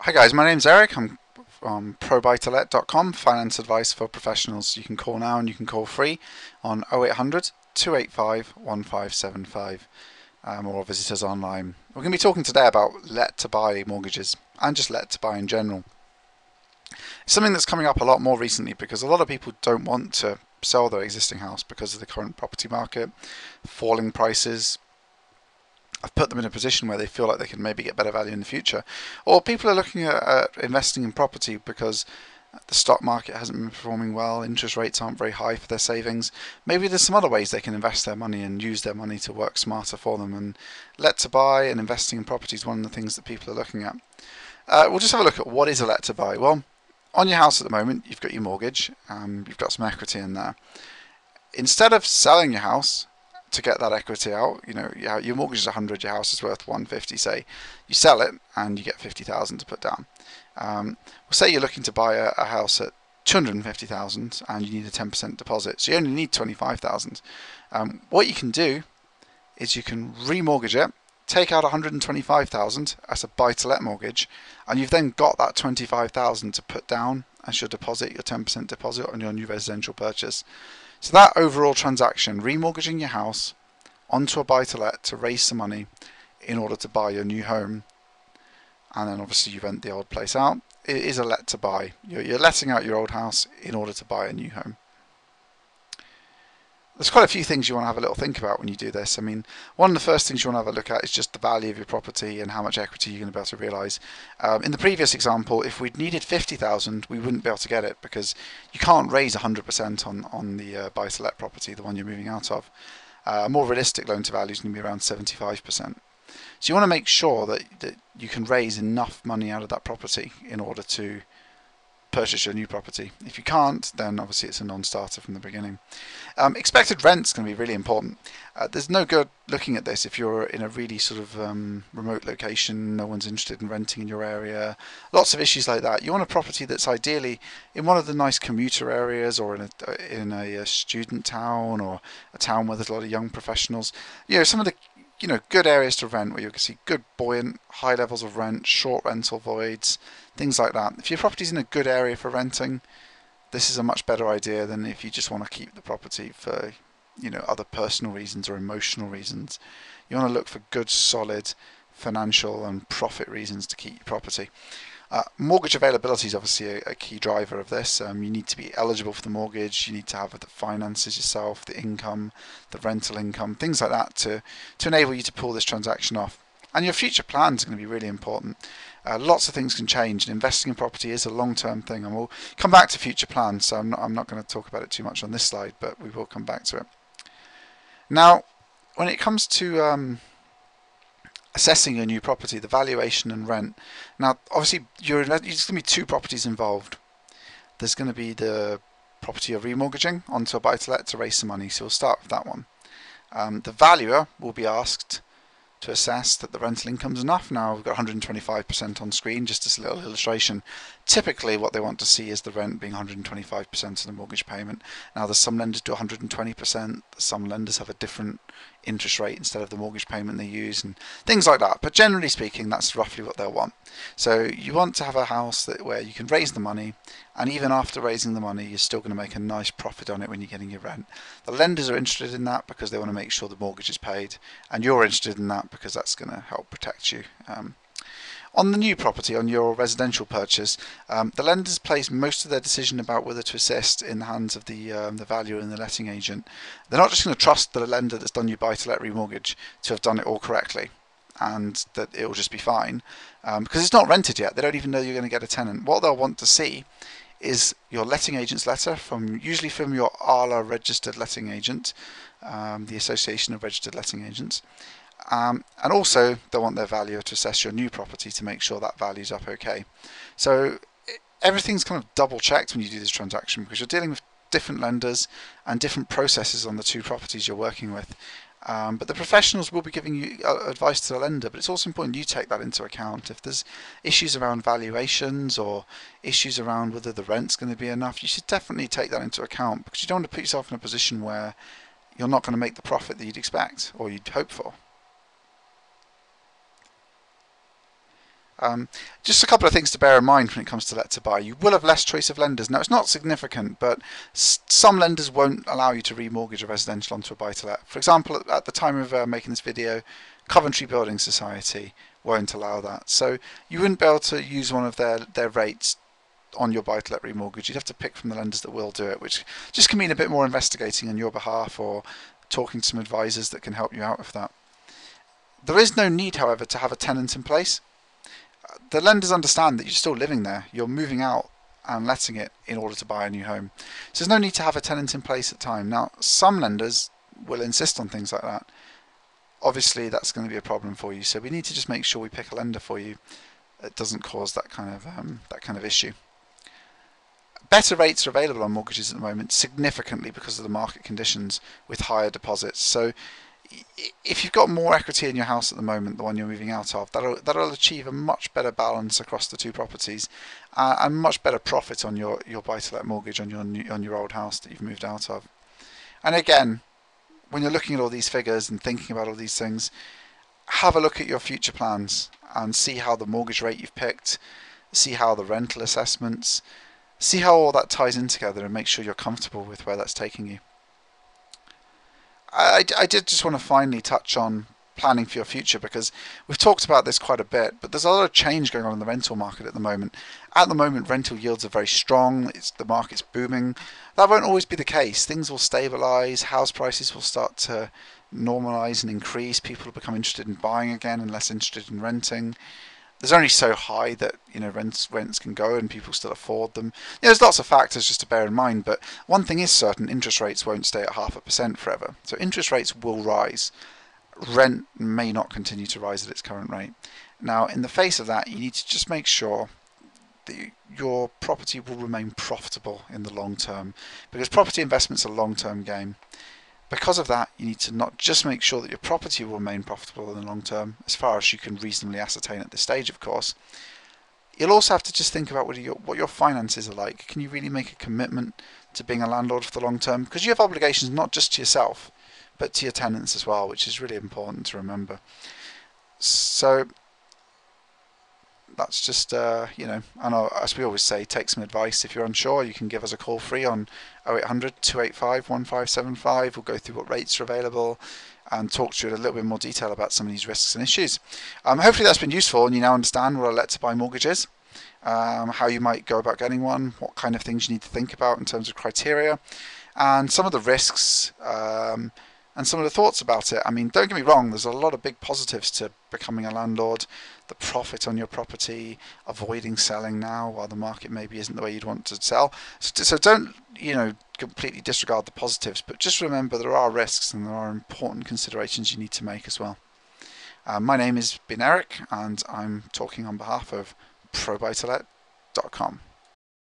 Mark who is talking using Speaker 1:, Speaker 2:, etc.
Speaker 1: Hi guys, my name's Eric. I'm from ProBuyToLet.com, finance advice for professionals. You can call now and you can call free on 0800 285 1575 or visit us online. We're going to be talking today about let to buy mortgages and just let to buy in general. It's something that's coming up a lot more recently because a lot of people don't want to sell their existing house because of the current property market, falling prices. I've put them in a position where they feel like they can maybe get better value in the future. Or people are looking at investing in property because the stock market hasn't been performing well, interest rates aren't very high for their savings. Maybe there's some other ways they can invest their money and use their money to work smarter for them. And let to buy and investing in property is one of the things that people are looking at. We'll just have a look at what is a let to buy. Well, on your house at the moment, you've got your mortgage, you've got some equity in there. Instead of selling your house to get that equity out, your mortgage is 100, your house is worth 150, say, you sell it and you get 50,000 to put down. We'll say you're looking to buy a house at 250,000 and you need a 10% deposit, so you only need 25,000. What you can do is you can remortgage it, take out 125,000 as a buy-to-let mortgage, and you've then got that 25,000 to put down as your deposit, your 10% deposit on your new residential purchase. So that overall transaction, remortgaging your house onto a buy-to-let to raise some money in order to buy your new home, and then obviously you rent the old place out, it is a let to buy. You're letting out your old house in order to buy a new home. There's quite a few things you want to have a little think about when you do this. I mean, one of the first things you want to have a look at is just the value of your property and how much equity you're going to be able to realise. In the previous example, if we'd needed 50,000, we wouldn't be able to get it because you can't raise 100% on the buy-to-let property, the one you're moving out of. A more realistic loan to value is going to be around 75%. So you want to make sure that you can raise enough money out of that property in order to purchase your new property. If you can't, then obviously it's a non-starter from the beginning. Expected rent's going to be really important. There's no good looking at this if you're in a really sort of remote location, no one's interested in renting in your area, lots of issues like that. You want a property that's ideally in one of the nice commuter areas or in a student town or a town where there's a lot of young professionals. Some of the good areas to rent where you can see good, buoyant, high levels of rent, short rental voids, things like that. If your property's in a good area for renting, this is a much better idea than if you just want to keep the property for, other personal reasons or emotional reasons. You want to look for good, solid financial and profit reasons to keep your property. Mortgage availability is obviously a key driver of this. You need to be eligible for the mortgage. You need to have the finances yourself, the income, the rental income, things like that to enable you to pull this transaction off. And your future plans are going to be really important. Lots of things can change, and investing in property is a long-term thing. And we'll come back to future plans, so I'm not going to talk about it too much on this slide, but we will come back to it. Now, when it comes to assessing your new property, the valuation and rent. Now, obviously, there's going to be two properties involved. There's going to be the property you're remortgaging onto a buy-to-let to raise some money, so we'll start with that one. The valuer will be asked to assess that the rental income's enough. Now, we've got 125% on screen, just as a little illustration. Typically, what they want to see is the rent being 125% of the mortgage payment. Now, there's some lenders do 120%, some lenders have a different interest rate instead of the mortgage payment they use, and things like that. But generally speaking, that's roughly what they'll want. So you want to have a house where you can raise the money, and even after raising the money, you're still going to make a nice profit on it when you're getting your rent. The lenders are interested in that because they want to make sure the mortgage is paid, and you're interested in that because that's going to help protect you. On the new property, on your residential purchase, the lenders place most of their decision about whether to assist in the hands of the valuer and the letting agent. They're not just going to trust the lender that's done your buy-to-let remortgage to have done it all correctly and that it will just be fine, because it's not rented yet. They don't even know you're going to get a tenant. What they'll want to see is your letting agent's letter, usually from your ALA registered letting agent, the Association of Registered Letting Agents. And also they'll want their valuer to assess your new property to make sure that value's up okay. So everything's kind of double checked when you do this transaction because you're dealing with different lenders and different processes on the two properties you're working with. But the professionals will be giving you advice to the lender, but it's also important you take that into account. If there's issues around valuations or issues around whether the rent's going to be enough, you should definitely take that into account because you don't want to put yourself in a position where you're not going to make the profit that you'd expect or you'd hope for. Just a couple of things to bear in mind when it comes to let to buy. You will have less choice of lenders. Now, it's not significant, but some lenders won't allow you to remortgage a residential onto a buy-to-let. For example, at the time of making this video, Coventry Building Society won't allow that. So you wouldn't be able to use one of their rates on your buy-to-let remortgage. You'd have to pick from the lenders that will do it, which just can mean a bit more investigating on your behalf or talking to some advisors that can help you out with that. There is no need, however, to have a tenant in place. The lenders understand that you're still living there. You're moving out and letting it in order to buy a new home. So there's no need to have a tenant in place at the time. Now, some lenders will insist on things like that. Obviously, that's going to be a problem for you. So we need to just make sure we pick a lender for you that doesn't cause that kind of issue. Better rates are available on mortgages at the moment, significantly because of the market conditions, with higher deposits. So if you've got more equity in your house at the moment, the one you're moving out of, that'll achieve a much better balance across the two properties, and much better profit on your buy-to-let mortgage on your old house that you've moved out of. And again, when you're looking at all these figures and thinking about all these things, have a look at your future plans and see how the mortgage rate you've picked, see how the rental assessments, see how all that ties in together, and make sure you're comfortable with where that's taking you. I did just want to finally touch on planning for your future, because we've talked about this quite a bit, but there's a lot of change going on in the rental market at the moment. At the moment, rental yields are very strong, the market's booming. That won't always be the case. Things will stabilise, house prices will start to normalise and increase, people will become interested in buying again and less interested in renting. There's only so high that rents can go and people still afford them. There's lots of factors just to bear in mind, but one thing is certain: interest rates won't stay at 0.5% forever. So interest rates will rise. Rent may not continue to rise at its current rate. Now, in the face of that, you need to just make sure that your property will remain profitable in the long term, because property investment's a long-term game. Because of that, you need to not just make sure that your property will remain profitable in the long term, as far as you can reasonably ascertain at this stage, of course. You'll also have to just think about what your finances are like. Can you really make a commitment to being a landlord for the long term? Because you have obligations not just to yourself, but to your tenants as well, which is really important to remember. So that's just, and as we always say, take some advice. If you're unsure, you can give us a call free on 0800 285 1575. We'll go through what rates are available and talk to you in a little bit more detail about some of these risks and issues. Hopefully that's been useful and you now understand what a let to buy mortgage is, how you might go about getting one, what kind of things you need to think about in terms of criteria, and some of the risks and some of the thoughts about it. I mean, don't get me wrong, there's a lot of big positives to becoming a landlord. The profit on your property, avoiding selling now while the market maybe isn't the way you'd want to sell. So don't, completely disregard the positives, but just remember there are risks and there are important considerations you need to make as well. My name is Eric, and I'm talking on behalf of ProBuyToLet.com.